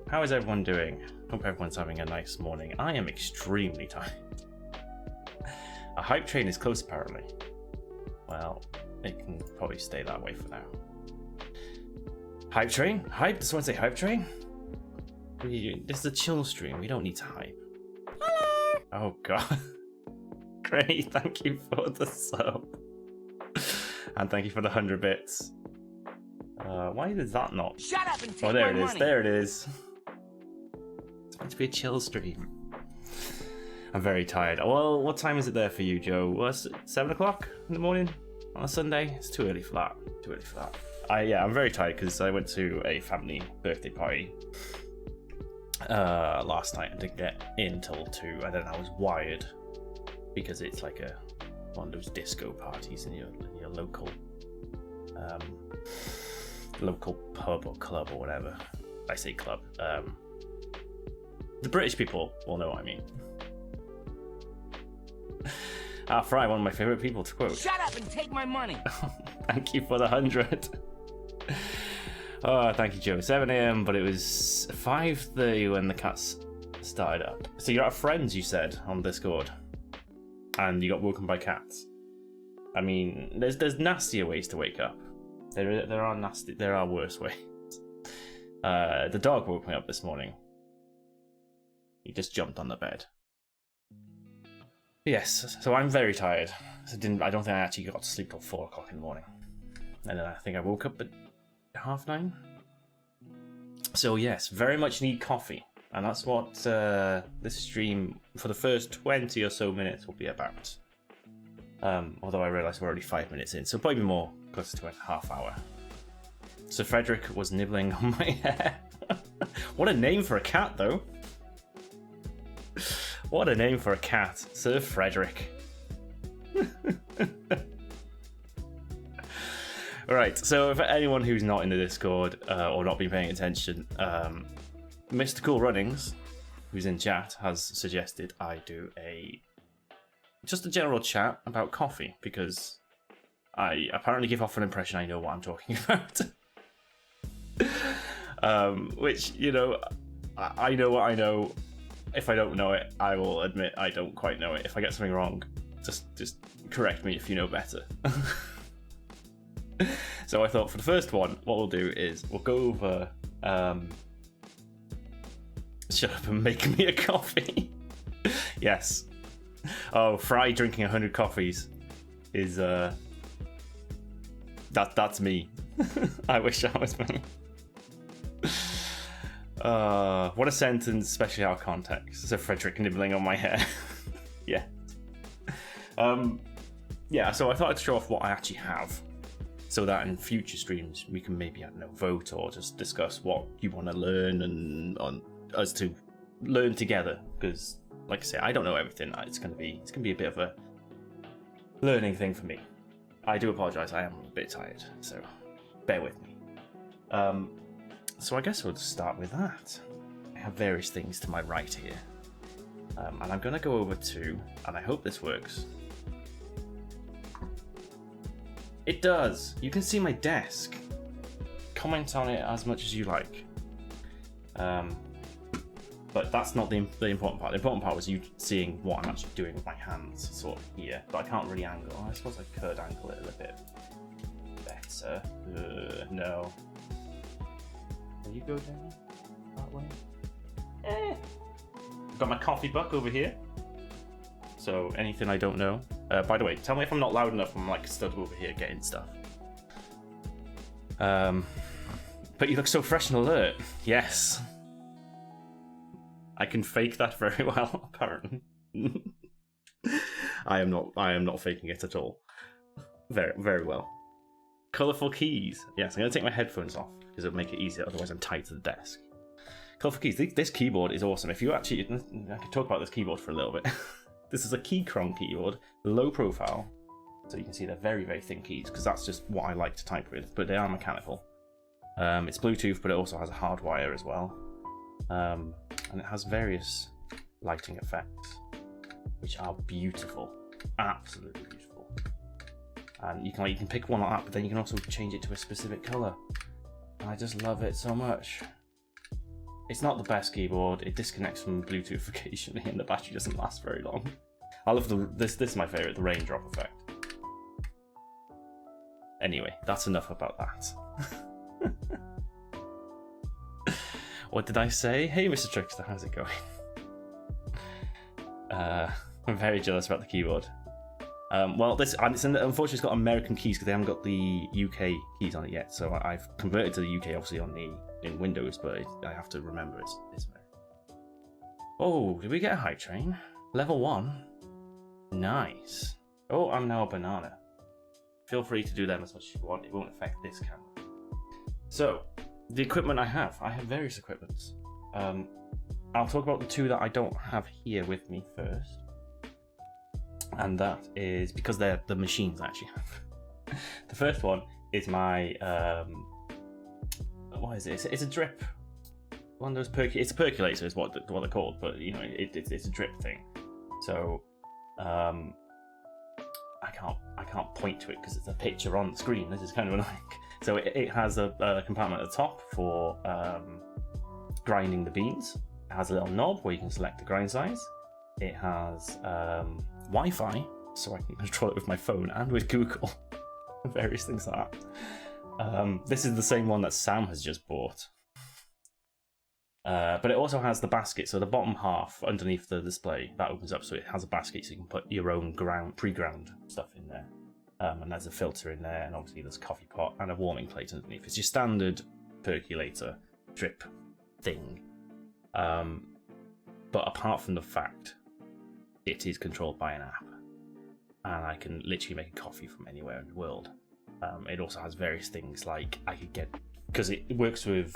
How is everyone doing? Hope everyone's having a nice morning. I am extremely tired. A hype train is close, apparently. Well, it can probably stay that way for now. Hype train? Hype? Does someone say hype train? This is a chill stream. We don't need to hype. Hello! Oh, God. Great. Thank you for the sub. And thank you for the 100 bits. Why is that not? Shut up and take Oh, there my it is. money. There it is. It's meant to be a chill stream. I'm very tired. Well, what time is it there for you, Joe? Well, 7 o'clock in the morning on a Sunday? It's too early for that. Too early for that. Yeah, I'm very tired because I went to a family birthday party last night and didn't get in till 2, and then I was wired because it's like one of those disco parties in your local local pub or club or whatever. I say club. The British people will know what I mean. Fry, one of my favourite people to quote. Shut up and take my money. Thank you for the 100. Oh, thank you, Joe. 7 AM, but it was 5:30 when the cats started up. So you're at Friends, you said, on Discord, and you got woken by cats. I mean, there's nastier ways to wake up. There are worse ways. The dog woke me up this morning. He just jumped on the bed. Yes, so I'm very tired. I don't think I actually got to sleep till 4 o'clock in the morning. And then I think I woke up at 9:30. So yes, very much need coffee. And that's what this stream for the first 20 or so minutes will be about. Although I realise we're already 5 minutes in, so probably more closer to a half hour. So Frederick was nibbling on my hair. What a name for a cat, though. What a name for a cat, Sir Frederick. Alright, so for anyone who's not in the Discord or not been paying attention, Mr. Cool Runnings, who's in chat, has suggested I do just a general chat about coffee, because I apparently give off an impression I know what I'm talking about. Which, you know, I know what I know. If I don't know it, I will admit I don't quite know it. If I get something wrong, just correct me if you know better. So I thought for the first one, what we'll do is we'll go over shut up and make me a coffee. Yes. Oh, Fry drinking 100 coffees is that's me. I wish that was me. What a sentence, especially our context. So Frederick nibbling on my hair. Yeah. Yeah, so I thought I'd show off what I actually have, so that in future streams we can maybe, I don't know, vote or just discuss what you want to learn and on us to learn together. Because, like I say, I don't know everything. It's gonna be a bit of a learning thing for me. I do apologise. I am a bit tired, so bear with me. So I guess we'll just start with that. I have various things to my right here, and I'm gonna go over to, and I hope this works. It does. You can see my desk. Comment on it as much as you like. But that's not the important part. The important part was you seeing what I'm actually doing with my hands, sort of here. But I can't really angle. I suppose I could angle it a little bit better. No. Will you go down that way? I've got my coffee buck over here. So anything I don't know. By the way, tell me if I'm not loud enough. I'm like stood over here getting stuff. But you look so fresh and alert. Yes. I can fake that very well, apparently. I am not faking it at all. Very, very well. Colourful keys. Yes, I'm going to take my headphones off because it'll make it easier, otherwise I'm tied to the desk. Colourful keys. This keyboard is awesome. If you actually... I could talk about this keyboard for a little bit. This is a Keychron keyboard, low profile. So you can see they're very, very thin keys, because that's just what I like to type with, but they are mechanical. It's Bluetooth, but it also has a hard wire as well. And it has various lighting effects, which are beautiful. Absolutely beautiful. And you can pick one like that, but then you can also change it to a specific colour. And I just love it so much. It's not the best keyboard. It disconnects from Bluetooth occasionally, and the battery doesn't last very long. I love this is my favourite, the raindrop effect. Anyway, that's enough about that. What did I say? Hey, Mr. Trickster, how's it going? I'm very jealous about the keyboard. Well, unfortunately it's got American keys because they haven't got the UK keys on it yet. So I've converted to the UK, obviously in Windows, but I have to remember it's American. Oh, did we get a hype train? Level 1. Nice. Oh, I'm now a banana. Feel free to do them as much as you want. It won't affect this camera. So, the equipment I have various equipments. I'll talk about the two that I don't have here with me first. And that is because they're the machines I actually have. The first one is my what is it? It's a drip. One of those it's a percolator is what they're called, but you know it's a drip thing. So I can't point to it because it's a picture on the screen. This is kind of annoying. So it has a compartment at the top for grinding the beans. It has a little knob where you can select the grind size. It has Wi-Fi, so I can control it with my phone and with Google. Various things like that. This is the same one that Sam has just bought. But it also has the basket, so the bottom half underneath the display, that opens up, so it has a basket so you can put your own pre-ground stuff in there. And there's a filter in there, and obviously there's a coffee pot and a warming plate underneath. It's your standard percolator drip thing. But apart from the fact it is controlled by an app, and I can literally make a coffee from anywhere in the world. It also has various things like I could get, because it works with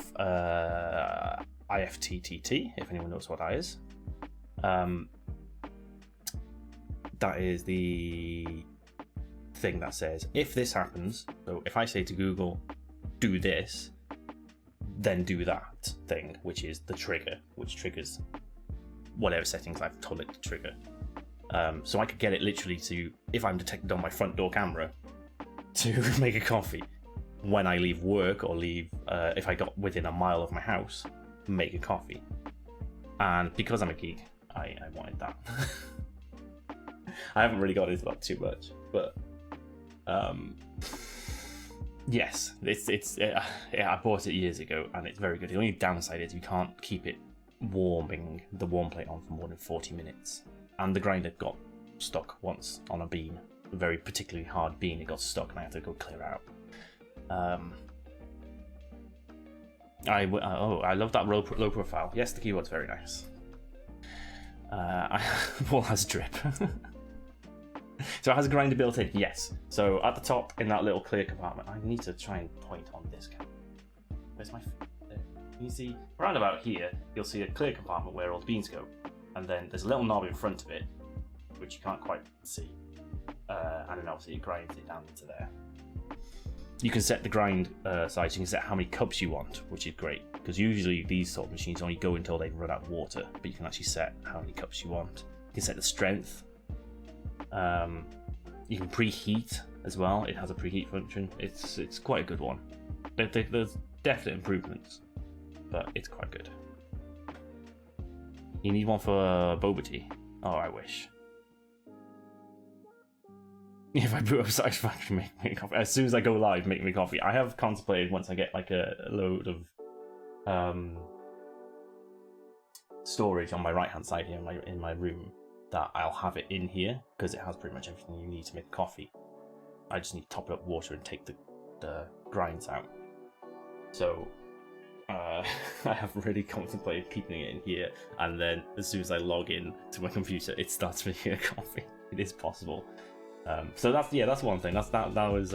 IFTTT, if anyone knows what that is. That is the thing that says, if this happens, so if I say to Google, do this, then do that thing, which is the trigger, which triggers whatever settings I've told it to trigger. So I could get it literally to, if I'm detected on my front door camera, to make a coffee when I leave work or leave, if I got within a mile of my house, make a coffee. And because I'm a geek, I wanted that. I haven't really got into that too much, but yes, I bought it years ago and it's very good. The only downside is you can't keep it warming the warm plate on for more than 40 minutes. And the grinder got stuck once on a bean, a very particularly hard bean. It got stuck and I had to go clear out. I love that low profile. Yes, the keyboard's very nice. Wall has drip. So it has a grinder built in, yes. So at the top in that little clear compartment, I need to try and point on this camera. Where's my foot? There. You see, around about here, you'll see a clear compartment where all the beans go. And then there's a little knob in front of it, which you can't quite see. And then obviously it grinds it down into there. You can set the grind size, you can set how many cups you want, which is great. Because usually these sort of machines only go until they've run out of water, but you can actually set how many cups you want. You can set the strength. You can preheat as well. It has a preheat function. It's quite a good one. There's definite improvements, but it's quite good. You need one for boba tea. Oh, I wish. If I boot up Satisfaction, make me coffee. As soon as I go live, make me coffee. I have contemplated once I get like a load of storage on my right hand side here in my room, that I'll have it in here because it has pretty much everything you need to make coffee. I just need to top it up with water and take the grinds out. So I have really contemplated keeping it in here, and then as soon as I log in to my computer, it starts making a coffee. It is possible. So that's one thing. That was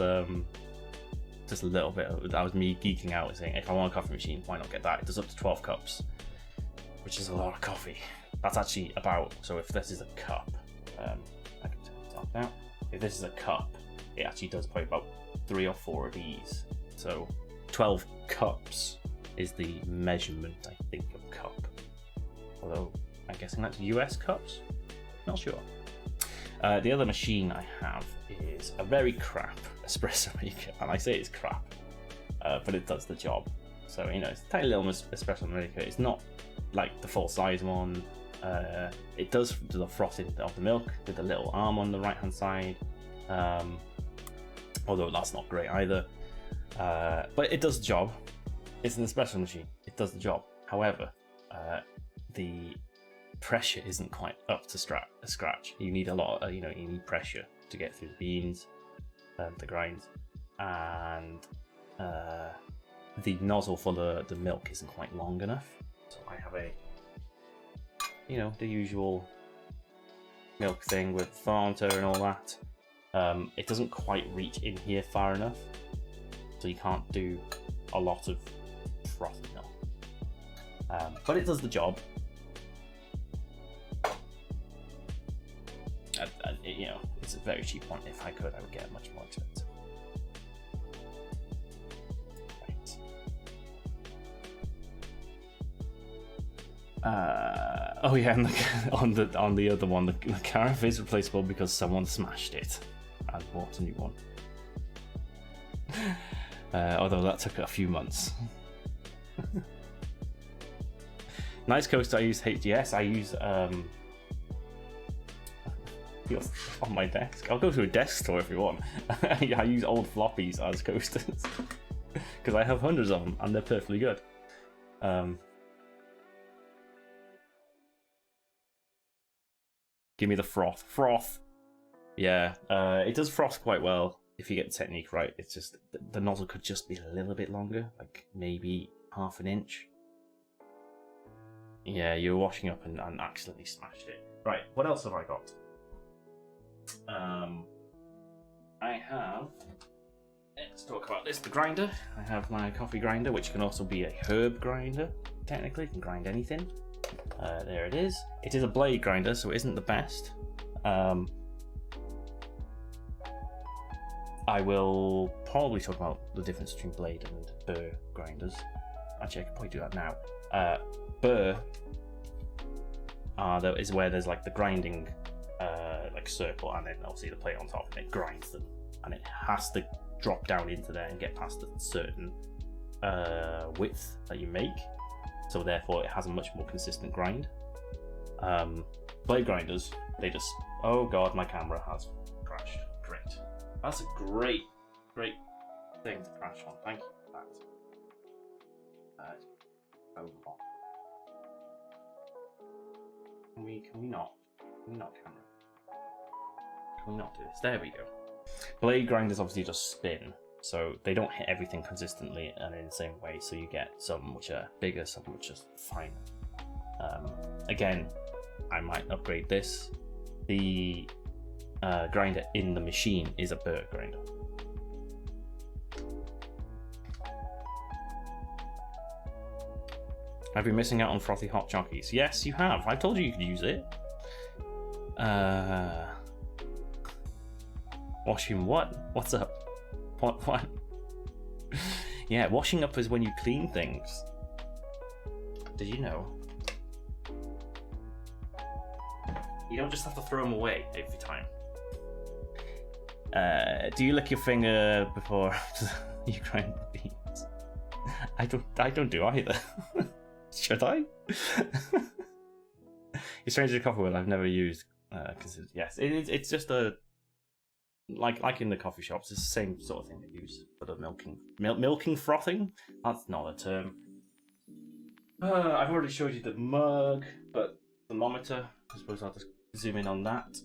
just a little bit. That was me geeking out and saying, if I want a coffee machine, why not get that? It does up to 12 cups, which is a lot of coffee. That's actually about, so if this is a cup, I can turn this off now. If this is a cup, it actually does probably about 3 or 4 of these. So 12 cups is the measurement, I think, of cup. Although I'm guessing that's US cups? Not sure. The other machine I have is a very crap Espresso Maker, and I say it's crap, but it does the job. So, you know, it's a tiny little espresso maker. It's not like the full size one. It does do the frothing of the milk with a little arm on the right hand side, although that's not great either. But it does the job. It's an espresso machine. It does the job. However, the pressure isn't quite up to scratch. You need a lot of, you need pressure to get through the beans, the grinds, and the nozzle for the milk isn't quite long enough. So I have the usual milk thing with thermometer and all that. It doesn't quite reach in here far enough, so you can't do a lot of frothy milk. But it does the job. It's a very cheap one. If I could, I would get a much more expensive. Oh yeah, and on the other one, the carafe is replaceable because someone smashed it and bought a new one. Although that took a few months. Nice coaster. I use HDS. I use on my desk. I'll go to a desk store if you want. I use old floppies as coasters because I have hundreds of them and they're perfectly good. Give me the froth. Yeah, it does froth quite well if you get the technique right. It's just the nozzle could just be a little bit longer, like maybe half an inch. Yeah, you were washing up and accidentally smashed it. Right, what else have I got? I have, let's talk about this, the grinder. I have my coffee grinder, which can also be a herb grinder. Technically, it can grind anything. There it is. It is a blade grinder, so it isn't the best. I will probably talk about the difference between blade and burr grinders. Actually, I could probably do that now. Burr is where there's like the grinding like circle, and then obviously the plate on top, and it grinds them, and it has to drop down into there and get past a certain width that you make. So therefore, it has a much more consistent grind. Blade grinders, they just... Oh god, my camera has crashed. Great. That's a great thing to crash on. Thank you for that. Can we not? Can we not, camera? Can we not do this? There we go. Blade grinders obviously just spin, so they don't hit everything consistently and in the same way, so you get some which are bigger, some which are fine. Again, I might upgrade this. The grinder in the machine is a burr grinder. Have you been missing out on frothy hot chockies? Yes, you have. I told you could use it. Washing what? What's up? What? Yeah, washing up is when you clean things. Did you know? You don't just have to throw them away every time. Do you lick your finger before you grind the beans? I don't do either. Should I? It's strange to coffee wheel I've never used. Because yes, it's just a like in the coffee shops. It's the same sort of thing they use for the milking frothing. That's not a term. I've already showed you the mug, but thermometer. I suppose I'll just zoom in on that.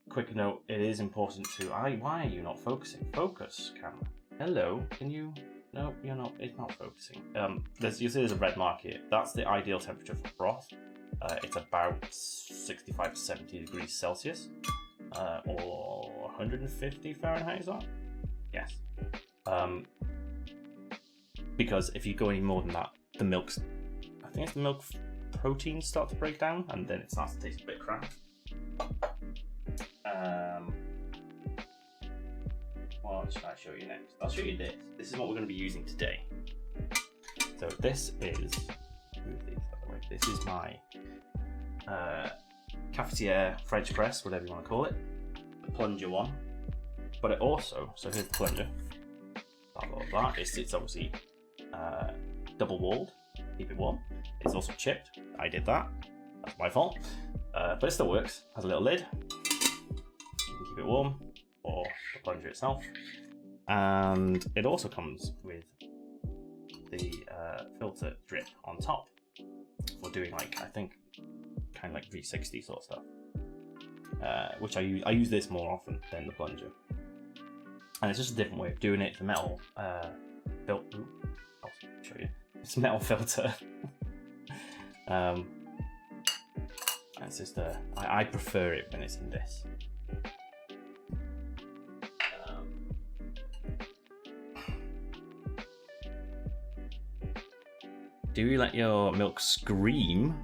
Quick note: it is important to. Why are you not focusing? Focus, camera. Hello, can you? No, you're not. It's not focusing. You see, there's a red mark here. That's the ideal temperature for froth. It's about 65 to 70 degrees Celsius, or 150 Fahrenheit. Is that? Yes. Because if you go any more than that, the milk's. I think it's the milk proteins start to break down, and then it starts to taste a bit crap. What should I show you next? I'll show you this. This is what we're going to be using today. So this is. This is my Cafeteria French press, whatever you want to call it, the plunger one. But it also, so here's the plunger. Blah blah blah. It's obviously double walled, keep it warm. It's also chipped. I did that. That's my fault. But it still works. Has a little lid. You can keep it warm, or the plunger itself. And it also comes with the filter drip on top for doing, like, I think, kind of like V60 sort of stuff. Which I use this more often than the plunger. And it's just a different way of doing it. The metal filter. I'll show you. It's a metal filter. It's just I prefer it when it's in this. Do you let your milk scream?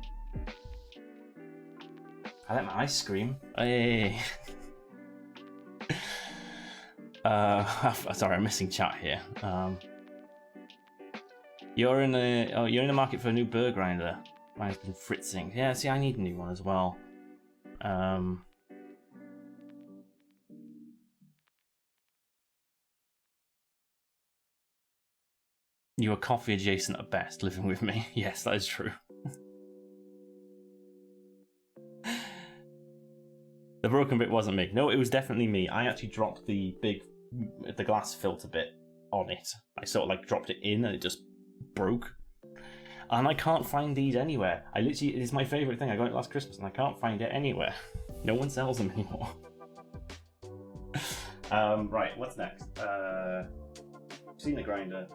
I let my ice scream. Hey. Sorry, I'm missing chat here. You're in the market for a new burr grinder. Mine's been fritzing. Yeah, see, I need a new one as well. You are coffee adjacent at best, living with me. Yes, that is true. The broken bit wasn't me. No, it was definitely me. I actually dropped the glass filter bit on it. I sort of like dropped it in and it just broke. And I can't find these anywhere. It's my favourite thing. I got it last Christmas and I can't find it anywhere. No one sells them anymore. Right, what's next? Seen the grinder.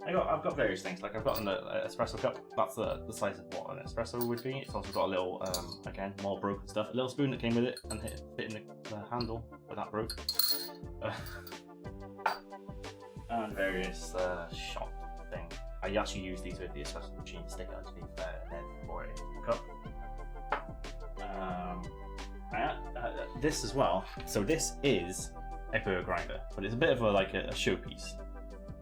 I've got various things. Like I've got an espresso cup. That's the size of what an espresso would be. It's also got a little, again, more broken stuff. A little spoon that came with it and fit in the handle, but that broke. And various shot things. I actually use these with the espresso machine stick underneath there and then pour it in the cup. This as well. So this is a burr grinder, but it's a bit of a showpiece.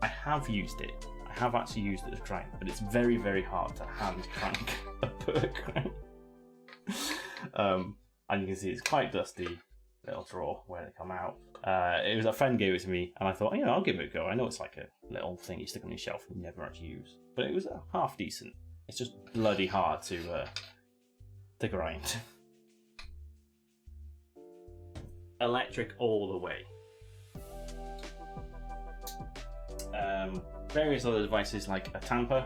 I have used it. I have actually used it as grind, but it's very, very hard to hand crank a burr grinder. And you can see it's quite dusty. Little drawer where they come out. It was a friend gave it to me, and I thought, I'll give it a go. I know it's like a little thing you stick on your shelf and never actually use, but it was half decent. It's just bloody hard to grind. Electric all the way. Various other devices like a tamper,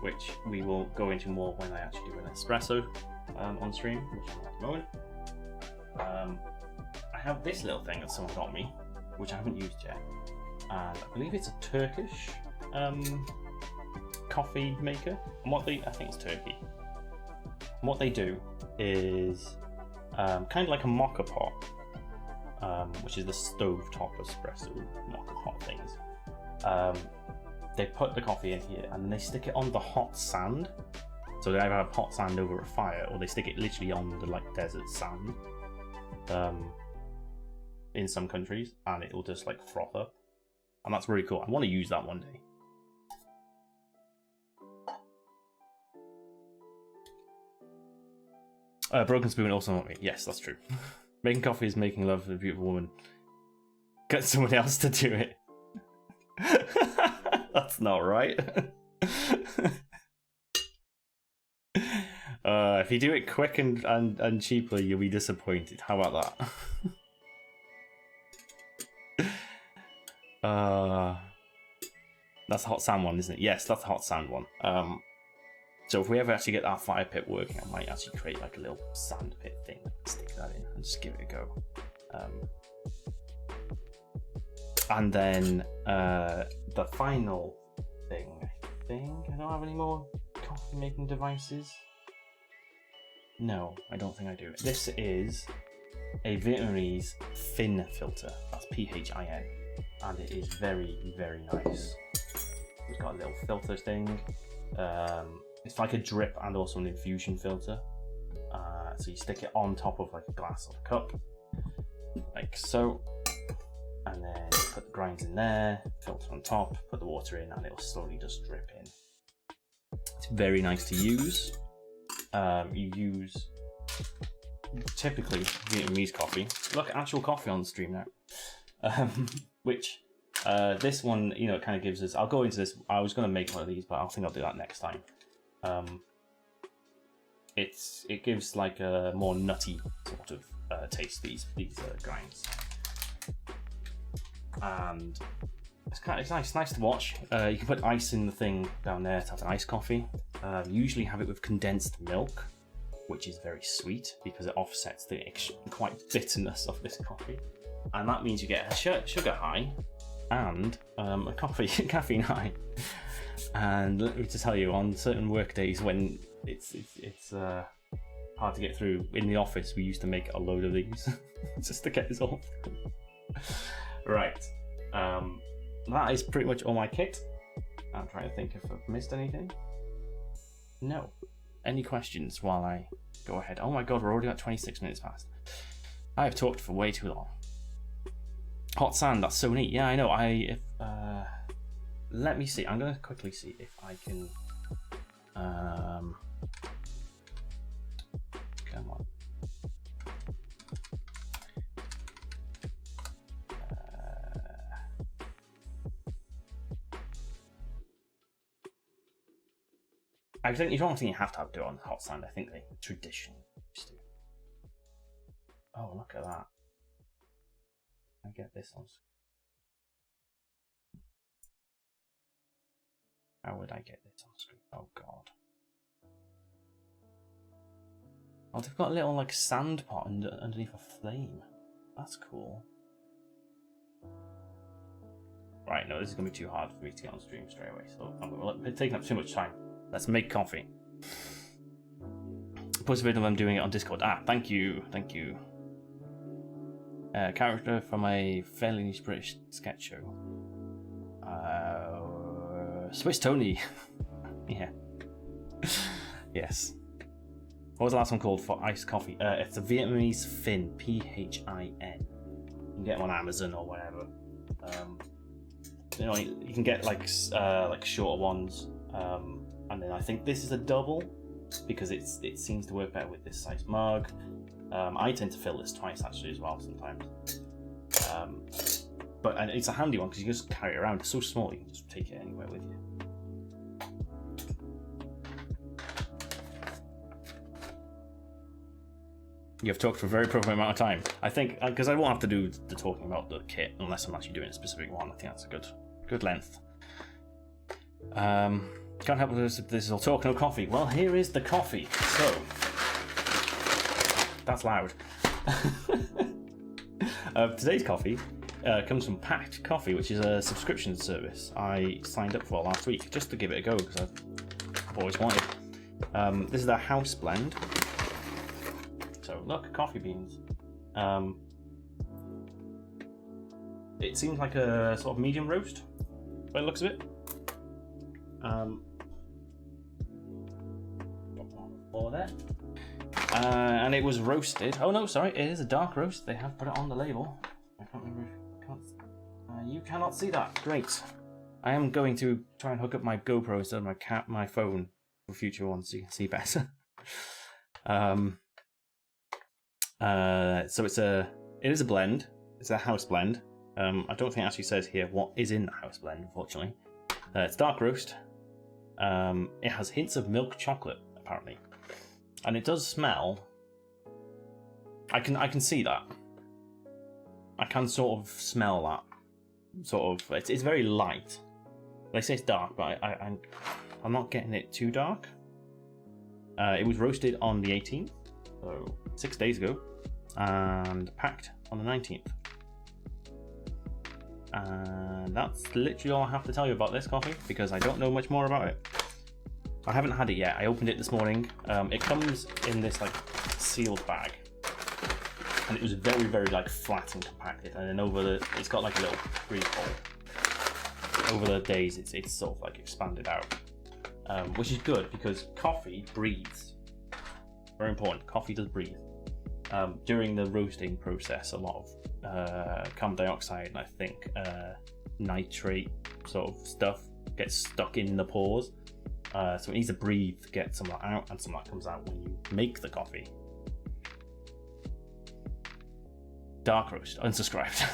which we will go into more when I actually do an espresso on stream, which I'm at the moment. I have this little thing that someone got me, which I haven't used yet, and I believe it's a Turkish coffee maker. And I think it's Turkey. And what they do is kind of like a mocha pot, which is the stovetop espresso mocha pot things. They put the coffee in here and then they stick it on the hot sand. So they either have hot sand over a fire, or they stick it literally on the desert sand. In some countries, and it will just froth up, and that's really cool. I want to use that one day. Broken spoon also not me. Yes, that's true. Making coffee is making love with a beautiful woman. Get someone else to do it. That's not right. If you do it quick and cheaply, you'll be disappointed. How about that? That's the hot sand one, isn't it? Yes, that's the hot sand one. So if we ever actually get that fire pit working, I might actually create a little sand pit thing, stick that in, and just give it a go. And then the final thing, I think I don't have any more coffee making devices. No, I don't think I do. This is a Vietnamese fin filter. That's PHIN, and it is very, very nice. It's got a little filter thing. It's like a drip and also an infusion filter. So you stick it on top of a glass or a cup, like so, and then put the grinds in there, filter on top, put the water in, and it will slowly just drip in. It's very nice to use. You use typically Vietnamese coffee. Look, actual coffee on the stream now, which This one, you know, kind of gives us. I'll go into this. I was going to make one of these, but I think I'll do that next time. It gives like a more nutty sort of taste. These grinds, and it's nice to watch. You can put ice in the thing down there to have an iced coffee. Usually have it with condensed milk, which is very sweet because it offsets the quite bitterness of this coffee, and that means you get a sugar high and a caffeine high. And let me just tell you, on certain work days when it's hard to get through in the office, we used to make a load of these just to get this off. Right, that is pretty much all my kit. I'm trying to think if I've missed anything. No. Any questions while I go ahead? Oh my god, we're already at 26 minutes past. I have talked for way too long. Hot sand, that's so neat. Yeah, I know. Let me see. I'm gonna quickly see if I can. Come on. I think you don't think you have to do it on hot sand. I think they traditionally used to. Oh, look at that. I get this on. How would I get this on screen? Oh god. Oh, they've got a little like sand pot underneath a flame. That's cool. Right, no, this is gonna be too hard for me to get on stream straight away. So it's taking up too much time. Let's make coffee. Post a video of them doing it on Discord. Ah, thank you. Character from a fairly niche British sketch show. Swiss Tony. Yeah. Yes. What was the last one called for iced coffee? It's a Vietnamese Fin. Phin. You can get them on Amazon or whatever. You know, you can get like shorter ones. And then I think this is a double because it seems to work better with this size mug. I tend to fill this twice actually as well sometimes. But it's a handy one because you can just carry it around. It's so small you can just take it anywhere with you. You have talked for a very appropriate amount of time. I think because I won't have to do the talking about the kit unless I'm actually doing a specific one. I think that's a good length. Can't help with this is all talk, no coffee. Well, here is the coffee. So that's loud. Today's coffee comes from Packed Coffee, which is a subscription service I signed up for last week just to give it a go because I've always wanted. This is their house blend. So look, coffee beans. It seems like a sort of medium roast by the looks of it. All there. And it was roasted. Oh no, sorry, it is a dark roast. They have put it on the label. I can't remember. You cannot see that. Great. I am going to try and hook up my GoPro instead of my phone for future ones so you can see better. So it is a blend. It's a house blend. I don't think it actually says here what is in the house blend, unfortunately. It's dark roast. It has hints of milk chocolate, apparently. And it does smell. I can see that. I can sort of smell that. Sort of. It's very light. They say it's dark, but I'm not getting it too dark. It was roasted on the 18th, so 6 days ago, and packed on the 19th. And that's literally all I have to tell you about this coffee because I don't know much more about it. I haven't had it yet. I opened it this morning. It comes in this like sealed bag, and it was very, very like flat and compacted. And then it's got like a little breathe hole. Over the days, it's sort of like expanded out, which is good because coffee breathes. Very important. Coffee does breathe. During the roasting process, a lot of carbon dioxide and I think nitrate sort of stuff gets stuck in the pores. So it needs to breathe to get some of that out, and some of that comes out when you make the coffee. Dark roast, unsubscribed.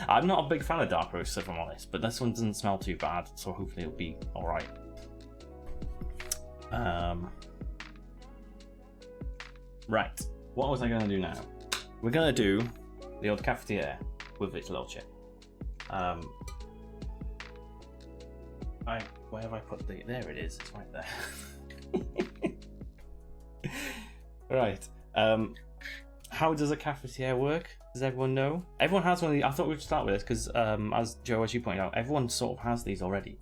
I'm not a big fan of dark roast, if I'm honest, but this one doesn't smell too bad, so hopefully it'll be alright. Right, what was I going to do now? We're going to do the old Cafeteria with its little chip. Where have I put the... There it is, it's right there. Right, how does a Cafeteria work? Does everyone know? Everyone has one of these. I thought we'd start with this because, as you pointed out, everyone sort of has these already.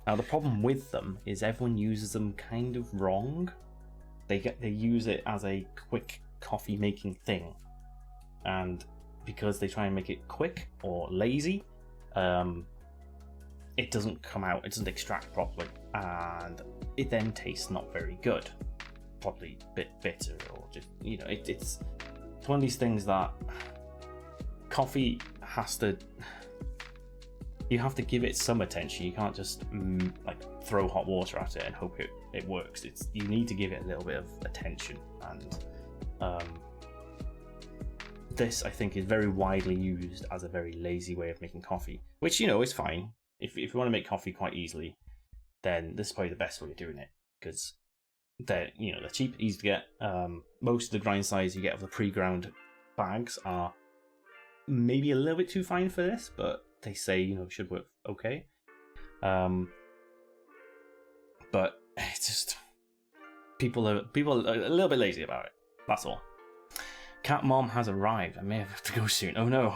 Now the problem with them is everyone uses them kind of wrong. They use it as a quick coffee making thing, and because they try and make it quick or lazy, it doesn't come out. It doesn't extract properly, and it then tastes not very good. Probably a bit bitter, or just it's one of these things that coffee has to. You have to give it some attention. You can't just like throw hot water at it and hope it works. You need to give it a little bit of attention, and this I think is very widely used as a very lazy way of making coffee, which is fine. If you want to make coffee quite easily, then this is probably the best way of doing it, because they're cheap, easy to get. Most of the grind size you get of the pre-ground bags are maybe a little bit too fine for this, but they say it should work okay. But it's just people are a little bit lazy about it. That's all. Cat Mom has arrived. I may have to go soon. Oh no.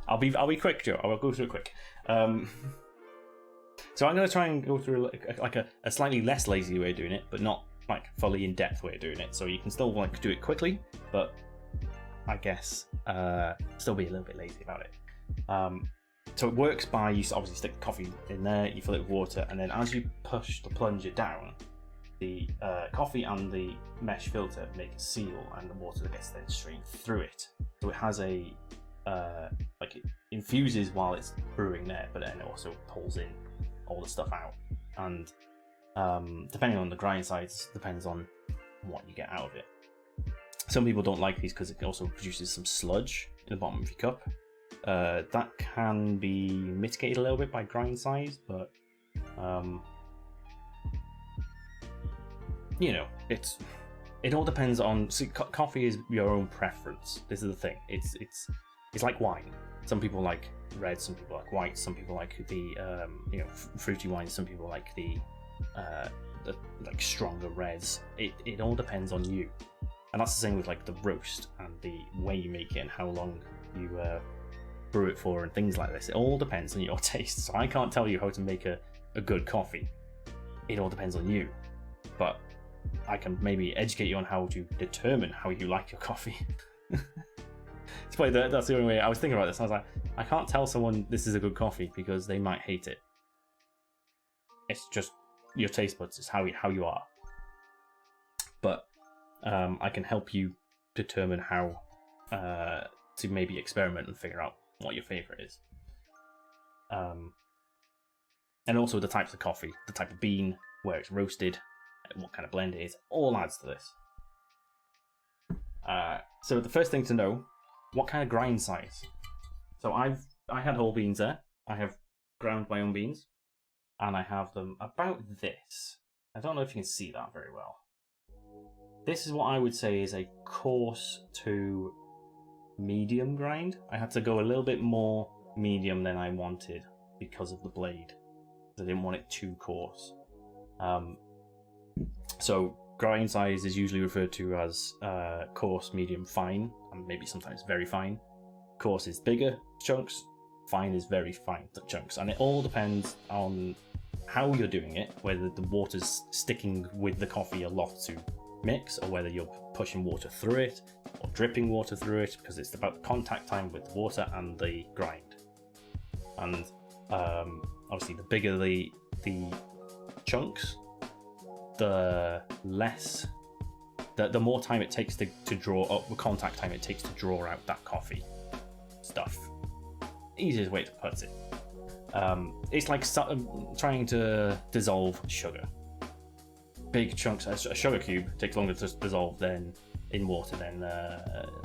I'll be quick, Joe. I will go through it quick. So I'm going to try and go through like a slightly less lazy way of doing it, but not like fully in-depth way of doing it. So you can still do it quickly, but I guess still be a little bit lazy about it. So it works by you obviously stick coffee in there, you fill it with water, and then as you push the plunger down, the coffee and the mesh filter make a seal, and the water gets then streamed through it. So it has a it infuses while it's brewing there, but then it also pulls in all the stuff out. And depending on the grind size, depends on what you get out of it. Some people don't like these because it also produces some sludge in the bottom of your cup. That can be mitigated a little bit by grind size, but it all depends on. See, coffee is your own preference. This is the thing. It's like wine. Some people like red, some people like white, some people like the fruity wines, some people like the like stronger reds. It all depends on you, and that's the same with like the roast and the way you make it and how long you brew it for and things like this. It all depends on your taste. So I can't tell you how to make a good coffee. It all depends on you, but I can maybe educate you on how to determine how you like your coffee. It's probably that's the only way. I was thinking about this. I was like, I can't tell someone this is a good coffee because they might hate it. It's just your taste buds. It's how you are. But I can help you determine how to maybe experiment and figure out what your favorite is. And also the types of coffee, the type of bean, where it's roasted, what kind of blend it is, all adds to this. So the first thing to know, what kind of grind size? So I had whole beans there. I have ground my own beans, and I have them about this. I don't know if you can see that very well. This is what I would say is a coarse to medium grind. I had to go a little bit more medium than I wanted because of the blade. I didn't want it too coarse. So grind size is usually referred to as coarse, medium, fine, and maybe sometimes very fine. Coarse is bigger chunks, fine is very fine chunks, and it all depends on how you're doing it, whether the water's sticking with the coffee a lot to mix, or whether you're pushing water through it or dripping water through it, because it's about the contact time with the water and the grind. And obviously the bigger the chunks, the less the more time it takes to draw up, the contact time it takes to draw out that coffee stuff. Easiest way to put it. It's like trying to dissolve sugar. Big chunks, a sugar cube takes longer to dissolve than in water than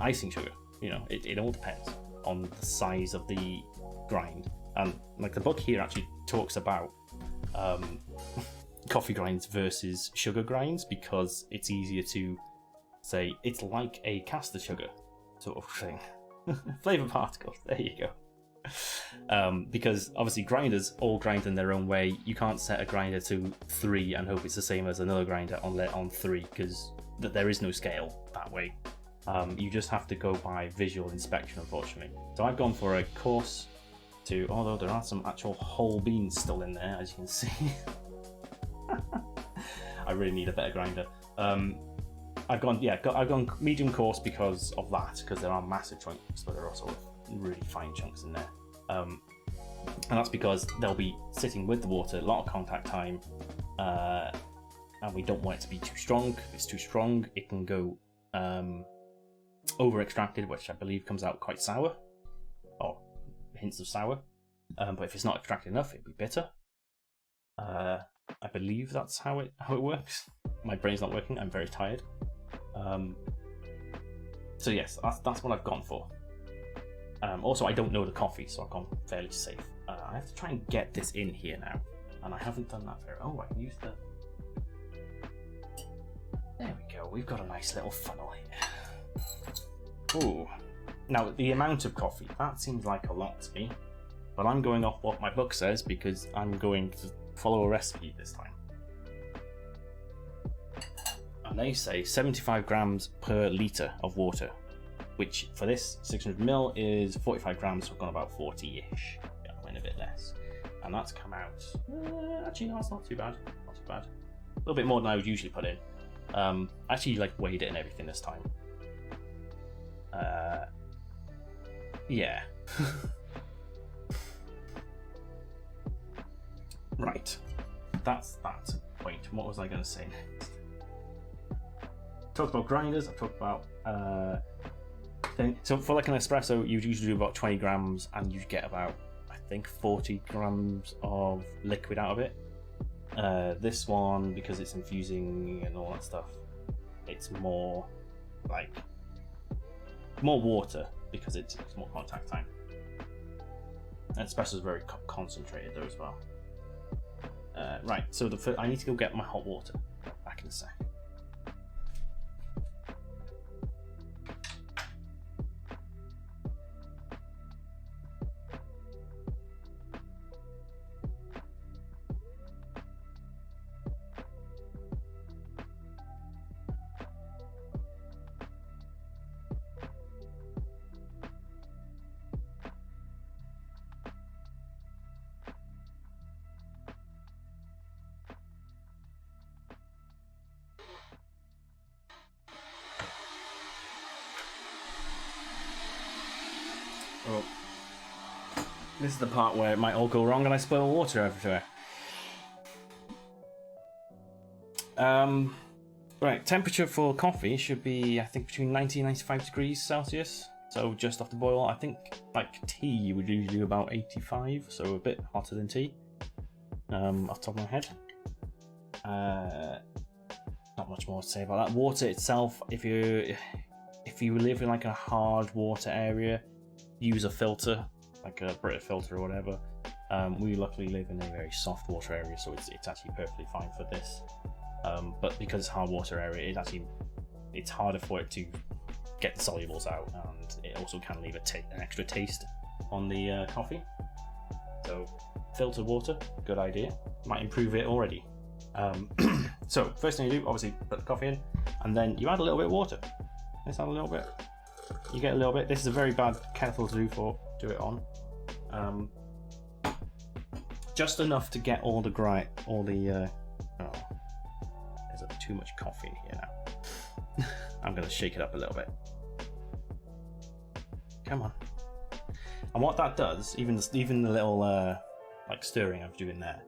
icing sugar. It all depends. on the size of the grind. And like the book here actually talks about coffee grinds versus sugar grinds, because it's easier to say it's like a caster sugar sort of thing. Flavor particles, there you go. Because obviously grinders all grind in their own way. You can't set a grinder to 3 and hope it's the same as another grinder on 3, because there is no scale that way. You just have to go by visual inspection, unfortunately. So I've gone for a coarse to, although there are some actual whole beans still in there, as you can see. I really need a better grinder. I've gone medium coarse because of that, because there are massive chunks, but there are also really fine chunks in there. And that's because they'll be sitting with the water, a lot of contact time, and we don't want it to be too strong. If it's too strong, it can go over extracted, which I believe comes out quite sour, or hints of sour. But if it's not extracted enough, it'll be bitter. I believe that's how it works. My brain's not working. I'm very tired. So yes, that's what I've gone for. Also, I don't know the coffee, so I've gone fairly safe. I have to try and get this in here now, and I haven't done that very. Oh, I can use the. There we go. We've got a nice little funnel here. Ooh. Now the amount of coffee, that seems like a lot to me, but I'm going off what my book says because I'm going to follow a recipe this time. And they say 75 grams per litre of water, which for this 600ml is 45 grams, so I've gone about 40-ish. Yeah, I went a bit less. And that's come out, actually no, it's not too bad, not too bad. A little bit more than I would usually put in. Actually like weighed it and everything this time. Yeah. Right, that's that point. What was I going to say next? Talked about grinders. I talked about so for like an espresso, you usually do about 20 grams, and you get about, I think, 40 grams of liquid out of it. This one, because it's infusing and all that stuff, it's more like more water because it's more contact time. And espresso is very concentrated though as well. Right, so I need to go get my hot water. Back in a sec. Oh. This is the part where it might all go wrong and I spill water everywhere. Right, temperature for coffee should be, I think, between 90 and 95 degrees Celsius. So just off the boil. I think like tea would usually do about 85, so a bit hotter than tea. Off the top of my head. Not much more to say about that. Water itself, if you live in like a hard water area, use a filter, like a Brita filter or whatever. We luckily live in a very soft water area, so it's actually perfectly fine for this. But because it's hard water area, it's harder for it to get the solubles out, and it also can leave an extra taste on the coffee. So filtered water, good idea. Might improve it already. So first thing you do, obviously put the coffee in, and then you add a little bit of water. Let's add a little bit. You get a little bit. This is a very bad kettle to do it on. Just enough to get all the oh, there's too much coffee in here now. I'm gonna shake it up a little bit. Come on. And what that does, even the little like stirring I'm doing there,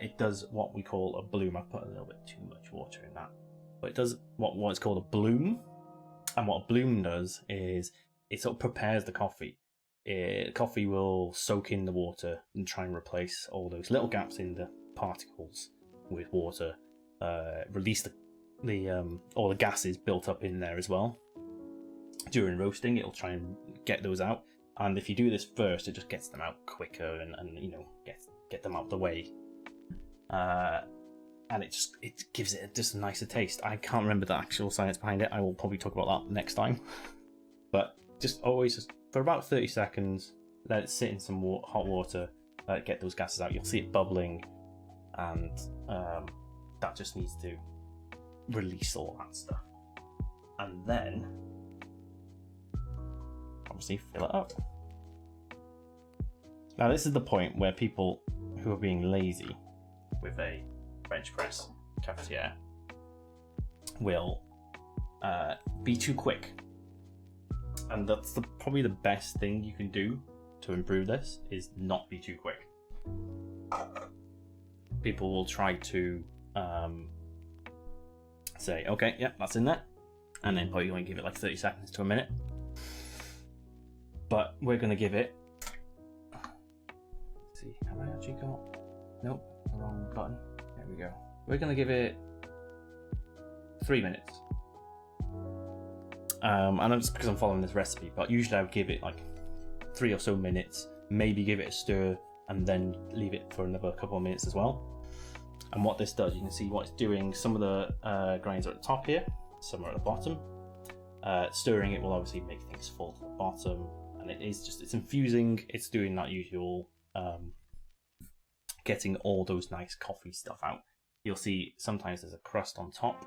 it does what we call a bloom. I put a little bit too much water in that, but it does what's called a bloom. And what a bloom does is it sort of prepares the coffee. Coffee will soak in the water and try and replace all those little gaps in the particles with water. Release all the gases built up in there as well. During roasting, it'll try and get those out. And if you do this first, it just gets them out quicker and you know, get them out of the way. And it gives it just a nicer taste. I can't remember the actual science behind it. I will probably talk about that next time. But just always, for about 30 seconds, let it sit in some hot water, let it get those gases out. You'll see it bubbling, and that just needs to release all that stuff. And then, obviously, fill it up. Now, this is the point where people who are being lazy with a French press cafetiere will be too quick. And that's probably the best thing you can do to improve this, is not be too quick. People will try to say, okay, yeah, that's in there, and then probably going to give it like 30 seconds to a minute. But we're going to give it, let's see, have I actually got, nope, the wrong button. There we go. We're going to give it 3 minutes. And it's because I'm following this recipe, but usually I would give it like 3 or so minutes, maybe give it a stir, and then leave it for another couple of minutes as well. And what this does, you can see what it's doing. Some of the grinds are at the top here, some are at the bottom. Stirring it will obviously make things fall to the bottom, and it's infusing, it's doing that usual getting all those nice coffee stuff out. You'll see sometimes there's a crust on top.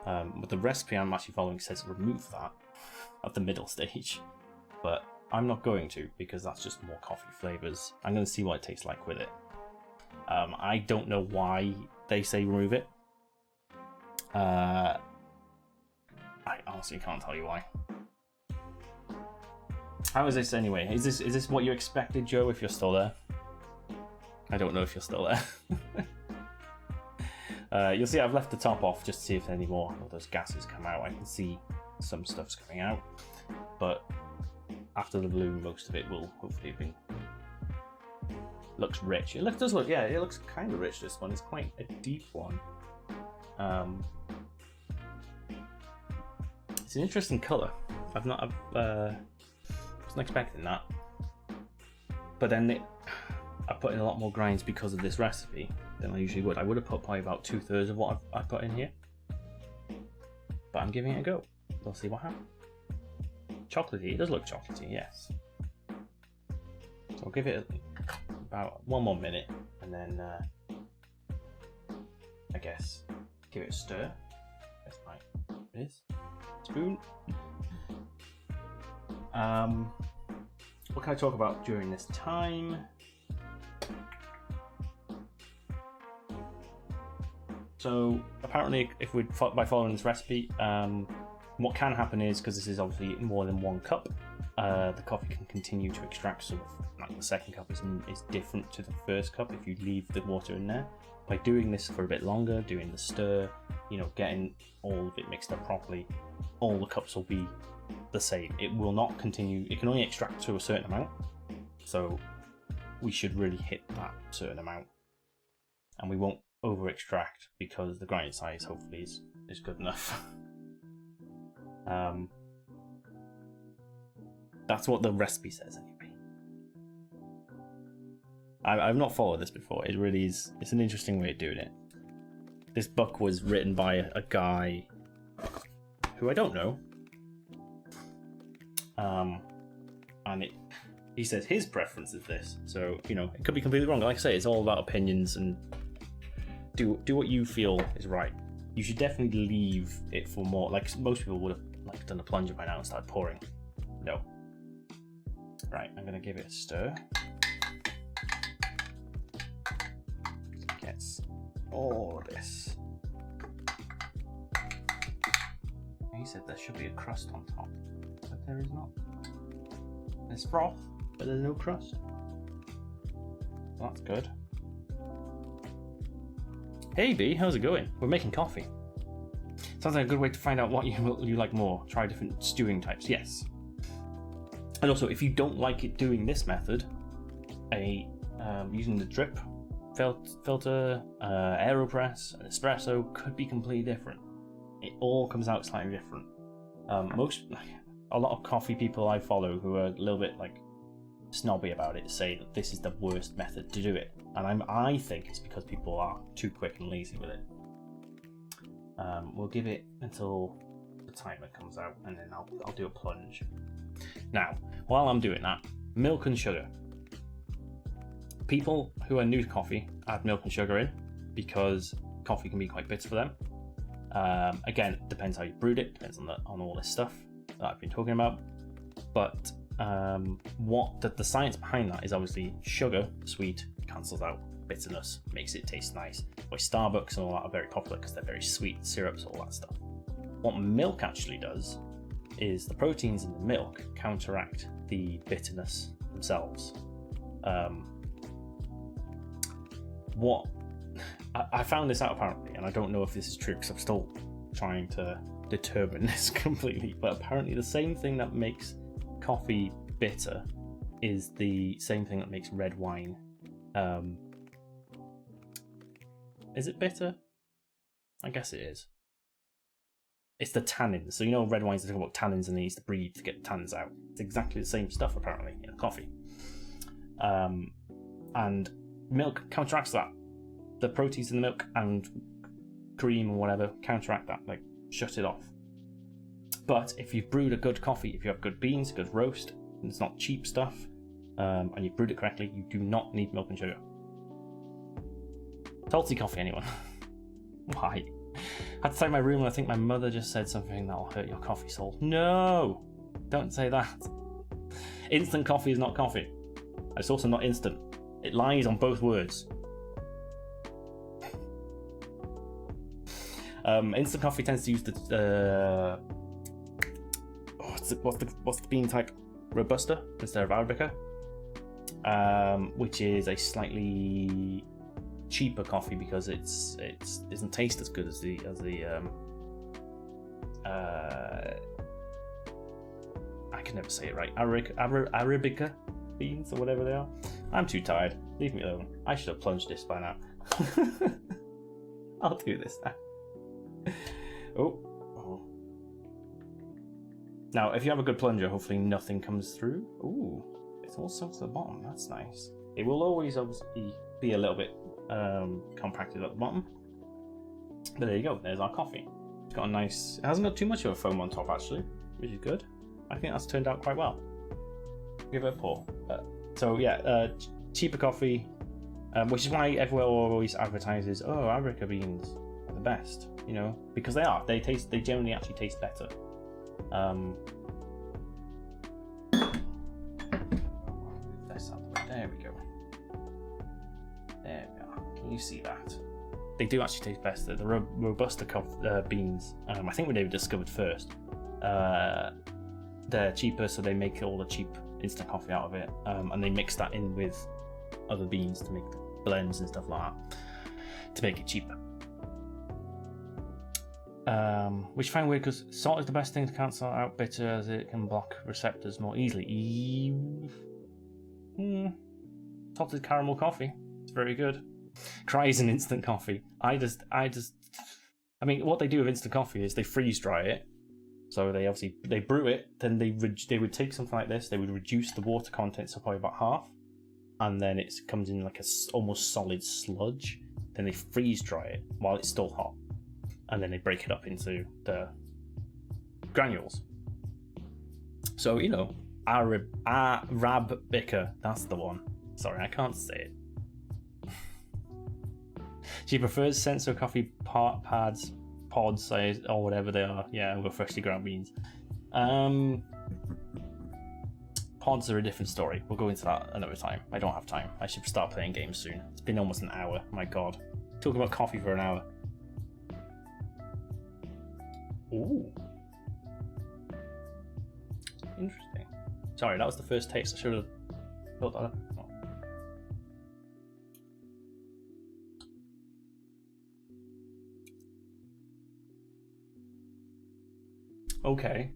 But the recipe I'm actually following says remove that at the middle stage, but I'm not going to, because that's just more coffee flavors. I'm going to see what it tastes like with it. I don't know why they say remove it. I honestly can't tell you why. How is this anyway? Is this what you expected, Joe, if you're still there? I don't know if you're still there. You'll see I've left the top off just to see if any more of those gases come out. I can see some stuff's coming out, but after the bloom, most of it will hopefully be. Looks rich. It does look, yeah, it looks kind of rich, this one. It's quite a deep one. It's an interesting colour. I wasn't expecting that. But then I put in a lot more grinds because of this recipe than I usually would. I would have put probably about 2/3 of what I put in here. But I'm giving it a go. We'll see what happens. Chocolatey, it does look chocolatey, yes. So I'll give it about 1 more minute, and then I guess give it a stir. That's like this. Spoon. What can I talk about during this time? So apparently, if by following this recipe, what can happen is, because this is obviously more than 1 cup, the coffee can continue to extract. So like the second cup is different to the first cup if you leave the water in there. By doing this for a bit longer, doing the stir, you know, getting all of it mixed up properly, all the cups will be the same. It will not continue. It can only extract to a certain amount. So we should really hit that certain amount, and we won't over extract because the grind size hopefully is good enough. That's what the recipe says anyway. I've not followed this before. It really is. It's an interesting way of doing it. This book was written by a guy who I don't know, and he says his preference is this. So you know, it could be completely wrong. Like I say, it's all about opinions, and do what you feel is right. You should definitely leave it for more. Like most people would have like done a plunger by now and started pouring. No. Right, I'm gonna give it a stir. It gets all of this. He said there should be a crust on top, but there is not. There's froth, but there's no crust. That's good. Hey B, how's it going? We're making coffee. Sounds like a good way to find out what you like more. Try different stewing types, yes. And also, if you don't like it doing this method, using the drip filter, AeroPress, and espresso could be completely different. It all comes out slightly different. A lot of coffee people I follow who are a little bit like snobby about it, say that this is the worst method to do it, and I think it's because people are too quick and lazy with it. We'll give it until the timer comes out, and then I'll do a plunge. Now, while I'm doing that, milk and sugar. People who are new to coffee add milk and sugar in because coffee can be quite bitter for them. Again, it depends how you brewed it, depends on all this stuff that I've been talking about. But what the science behind that is obviously sugar, sweet, cancels out bitterness, makes it taste nice. Why Starbucks and all that are very popular because they're very sweet, syrups, all that stuff. What milk actually does is the proteins in the milk counteract the bitterness themselves. I found this out apparently, and I don't know if this is true because I'm still trying to determine this completely, but apparently the same thing that makes coffee bitter is the same thing that makes red wine. Is it bitter? I guess it is. It's the tannins. So you know red wines, they talk about tannins and they use to breathe to get the tannins out. It's exactly the same stuff apparently in coffee. And milk counteracts that. The proteins in the milk and cream or whatever counteract that, like shut it off. But if you've brewed a good coffee, if you have good beans, good roast, and it's not cheap stuff, and you've brewed it correctly, you do not need milk and sugar. Salty coffee, anyone? Why? I had to take my room and I think my mother just said something that'll hurt your coffee soul. No! Don't say that. Instant coffee is not coffee. It's also not instant. It lies on both words. Instant coffee tends to use the what's the bean type? Robusta instead of Arabica, which is a slightly cheaper coffee because it doesn't taste as good as the I can never say it right. Arabica beans or whatever they are. I'm too tired. Leave me alone. I should have plunged this by now. I'll do this now. Oh. Now, if you have a good plunger, hopefully nothing comes through. Ooh, it's all soaked to the bottom. That's nice. It will always obviously be a little bit compacted at the bottom. But there you go. There's our coffee. It's got a nice. It hasn't got too much of a foam on top actually, which is good. I think that's turned out quite well. Give it a pour. So yeah, cheaper coffee, which is why everyone always advertises, "Oh, Arabica beans are the best." You know, because they are. They generally actually taste better. There we go. There we are. Can you see that? They do actually taste better. The Robusta beans, I think when they were discovered first, they're cheaper, so they make all the cheap instant coffee out of it, and they mix that in with other beans to make blends and stuff like that to make it cheaper. Which I find weird because salt is the best thing to cancel out bitter as it can block receptors more easily. Salted caramel coffee. It's very good. Cries an instant coffee. I mean, what they do with instant coffee is they freeze dry it. So they brew it, then they would take something like this, they would reduce the water content to probably about half, and then it comes in like a almost solid sludge. Then they freeze dry it while it's still hot, and then they break it up into the granules. So, you know, Arabica, that's the one. Sorry, I can't say it. She prefers sensor coffee pods, or whatever they are. Yeah, over freshly ground beans. Pods are a different story. We'll go into that another time. I don't have time. I should start playing games soon. It's been almost an hour. My God. Talk about coffee for an hour. Ooh. Interesting. Sorry, that was the first taste. I should have built that up. Oh. Okay.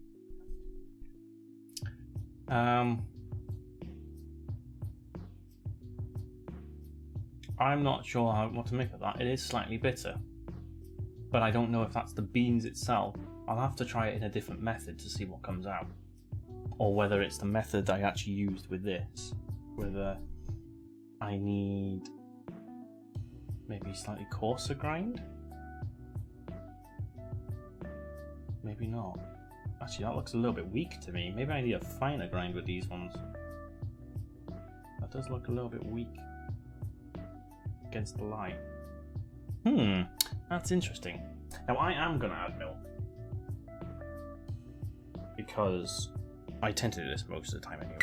I'm not sure what to make of that. It is slightly bitter, but I don't know if that's the beans itself. I'll have to try it in a different method to see what comes out, or whether it's the method I actually used with this with a. I need maybe slightly coarser grind. Maybe not. Actually, that looks a little bit weak to me. Maybe I need a finer grind with these ones. That does look a little bit weak against the light. That's interesting. Now I am gonna add milk because I tend to do this most of the time anyway.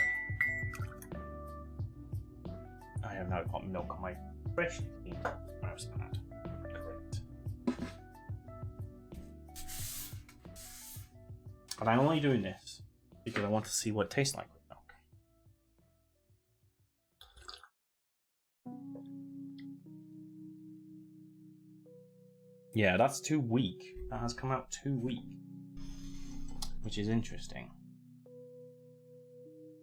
I have now got milk on my freshly cleaned mouse pad. Great. And I'm only doing this because I want to see what it tastes like with milk. Yeah, that's too weak. That has come out too weak. Which is interesting.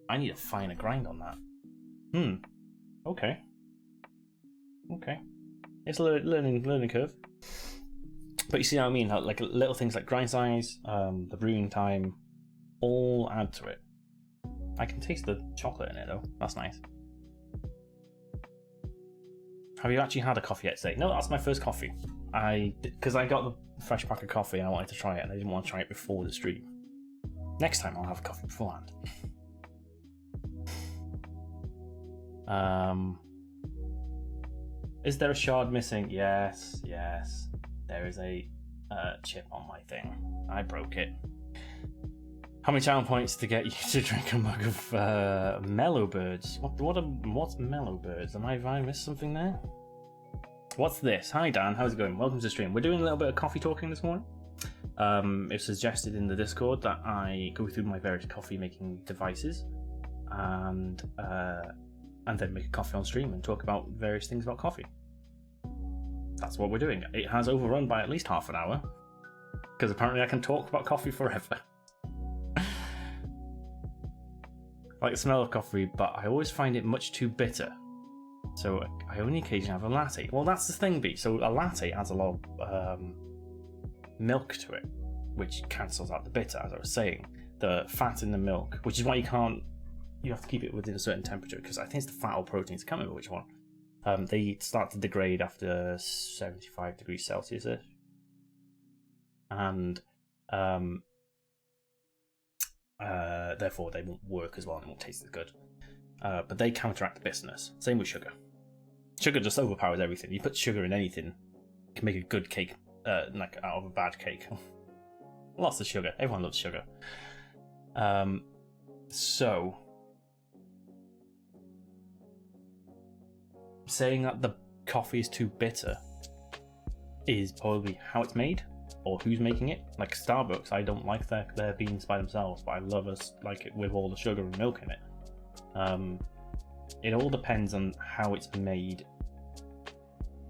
I need a finer grind on that. Okay. Okay. It's a learning curve. But you see what I mean? Like little things like grind size, the brewing time, all add to it. I can taste the chocolate in it though. That's nice. Have you actually had a coffee yet today? No, that's my first coffee. Because I got the fresh pack of coffee and I wanted to try it, and I didn't want to try it before the stream. Next time I'll have coffee beforehand. Is there a shard missing? Yes. There is a chip on my thing. I broke it. How many channel points to get you to drink a mug of Mellow Birds? What's Mellow Birds? Have I missed something there? What's this? Hi Dan, how's it going? Welcome to the stream. We're doing a little bit of coffee talking this morning. It was suggested in the Discord that I go through my various coffee making devices and then make a coffee on stream and talk about various things about coffee. That's what we're doing. It has overrun by at least half an hour because apparently I can talk about coffee forever. I like the smell of coffee, but I always find it much too bitter. So I only occasionally have a latte. Well, that's the thing, B. So a latte adds a lot of milk to it, which cancels out the bitter, as I was saying. The fat in the milk, which is why you have to keep it within a certain temperature, because I think it's the fat or proteins, I can't remember which one. They start to degrade after 75 degrees Celsius. And therefore they won't work as well and it won't taste as good. But they counteract the bitterness. Same with sugar. Sugar just overpowers everything. You put sugar in anything, you can make a good cake, like out of a bad cake. Lots of sugar. Everyone loves sugar. So, saying that the coffee is too bitter is probably how it's made or who's making it. Like Starbucks, I don't like their beans by themselves, but I love like it with all the sugar and milk in it. It all depends on how it's made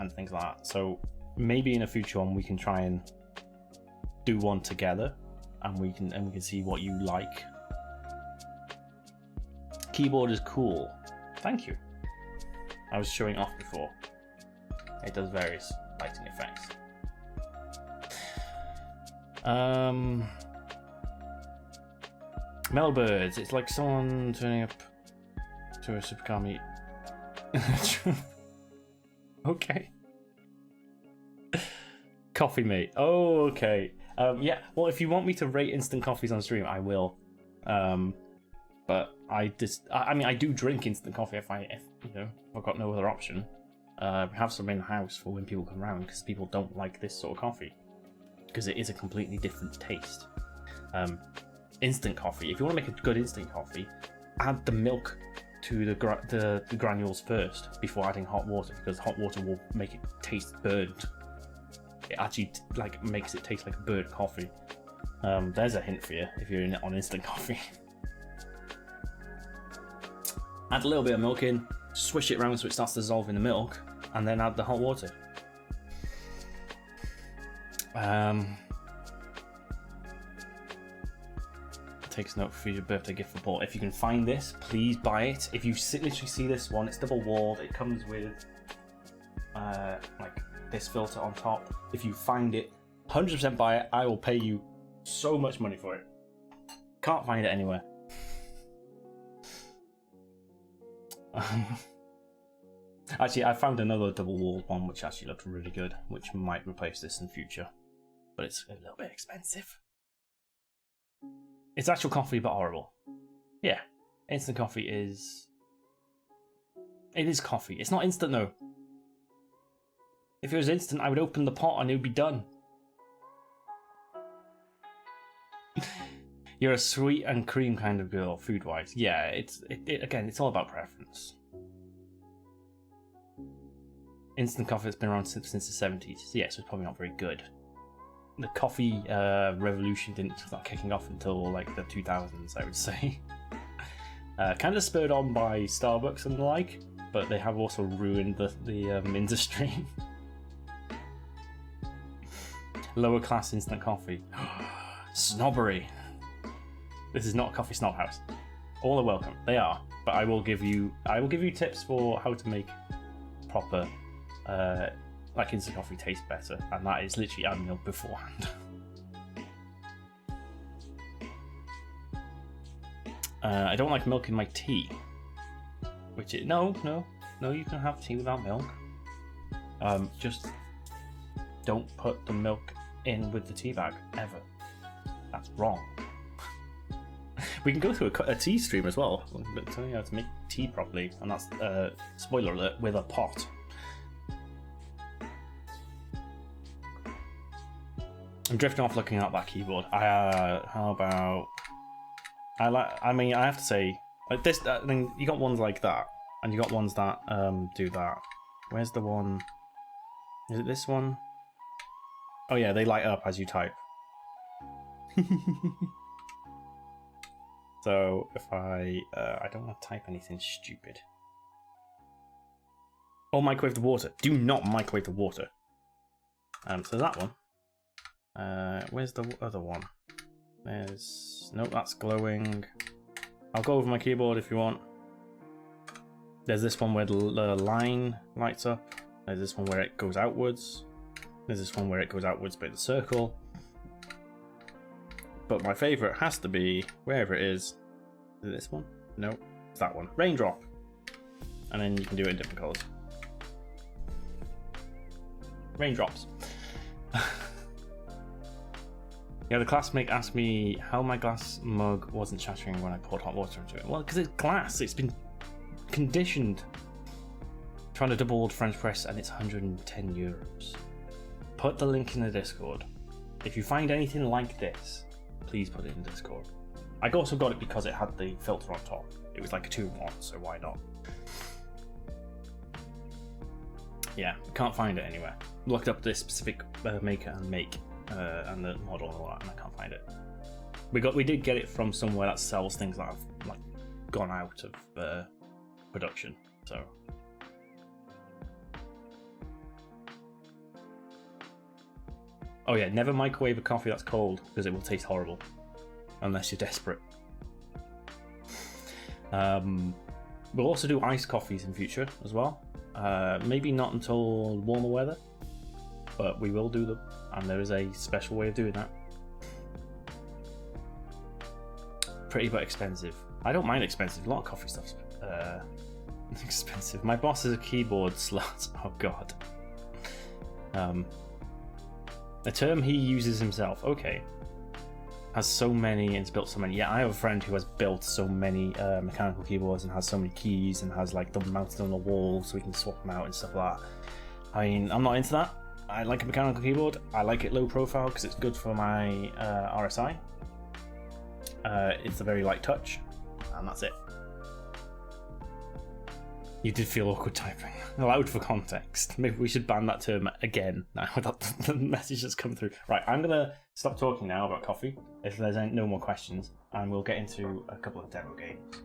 and things like that. So maybe in a future one we can try and do one together, and we can see what you like. Keyboard is cool. Thank you. I was showing off before. It does various lighting effects. Mellow Birds. It's like someone turning up to a supercar meet. Okay. Coffee mate. Oh, okay. Yeah. Well, if you want me to rate instant coffees on stream, I will. But I mean, I do drink instant coffee if I've got no other option. Have some in the house for when people come around, because people don't like this sort of coffee because it is a completely different taste. Instant coffee. If you want to make a good instant coffee, add the milk to the granules first before adding hot water, because hot water will make it taste burnt. It actually makes it taste like burnt coffee. There's a hint for you if you're on instant coffee. Add a little bit of milk in, swish it around so it starts to dissolve in the milk, and then add the hot water. Takes note for your birthday gift for Paul. If you can find this, please buy it. If you literally see this one, it's double walled. It comes with like this filter on top. If you find it, 100% buy it. I will pay you so much money for it. Can't find it anywhere. Actually, I found another double-walled one which actually looked really good, which might replace this in future. But it's a little bit expensive. It's actual coffee, but horrible. Yeah, instant coffee is... It is coffee. It's not instant, though. If it was instant, I would open the pot and it would be done. You're a sweet and cream kind of girl, food-wise. Yeah, again, it's all about preference. Instant coffee has been around since the 70s. So yeah, so it's probably not very good. The coffee revolution didn't start kicking off until like the 2000s, I would say. Kind of spurred on by Starbucks and the like, but they have also ruined the industry. Lower class instant coffee. Snobbery. This is not a coffee snob house. All are welcome. They are, but I will give you tips for how to make proper like instant coffee taste better, and that is literally add milk beforehand. I don't like milk in my tea. Which is no, you can have tea without milk. Just don't put the milk in with the tea bag ever. That's wrong. We can go through a tea stream as well, but tell you how to make tea properly, and that's spoiler alert, with a pot. I'm drifting off looking at that keyboard. How about? I mean, I have to say, like this. I mean, you got ones like that, and you got ones that do that. Where's the one? Is it this one? Oh yeah, they light up as you type. So if I don't want to type anything stupid. Oh, microwave the water. Do not microwave the water. So that one. Where's the other one? Nope, that's glowing. I'll go over my keyboard if you want. There's this one where the line lights up. There's this one where it goes outwards. There's this one where it goes outwards by the circle. But my favourite has to be, wherever it is it this one? No, it's that one. Raindrop. And then you can do it in different colours. Raindrops. Yeah, the classmate asked me how my glass mug wasn't shattering when I poured hot water into it. Well, because it's glass, it's been conditioned. Trying to double-walled French press and it's 110 euros. Put the link in the Discord. If you find anything like this, please put it in Discord. I also got it because it had the filter on top. It was like a 2-in-1, so why not? Yeah, can't find it anywhere. Looked up this specific maker and make and the model and all that, and I can't find it. We did get it from somewhere that sells things that have like gone out of production. So. Oh yeah, never microwave a coffee that's cold because it will taste horrible. Unless you're desperate. We'll also do iced coffees in future as well. Maybe not until warmer weather, but we will do them, and there is a special way of doing that. Pretty but expensive. I don't mind expensive. A lot of coffee stuff's expensive. My boss is a keyboard slut. Oh god. A term he uses himself. Okay. Has so many and has built so many. Yeah, I have a friend who has built so many mechanical keyboards and has so many keys and has like them mounted on the wall so we can swap them out and stuff like that. I mean, I'm not into that. I like a mechanical keyboard. I like it low profile because it's good for my RSI. It's a very light touch, and that's it. You did feel awkward typing. Allowed for context. Maybe we should ban that term again now that the message has come through. Right, I'm going to stop talking now about coffee if there's no more questions, and we'll get into a couple of demo games.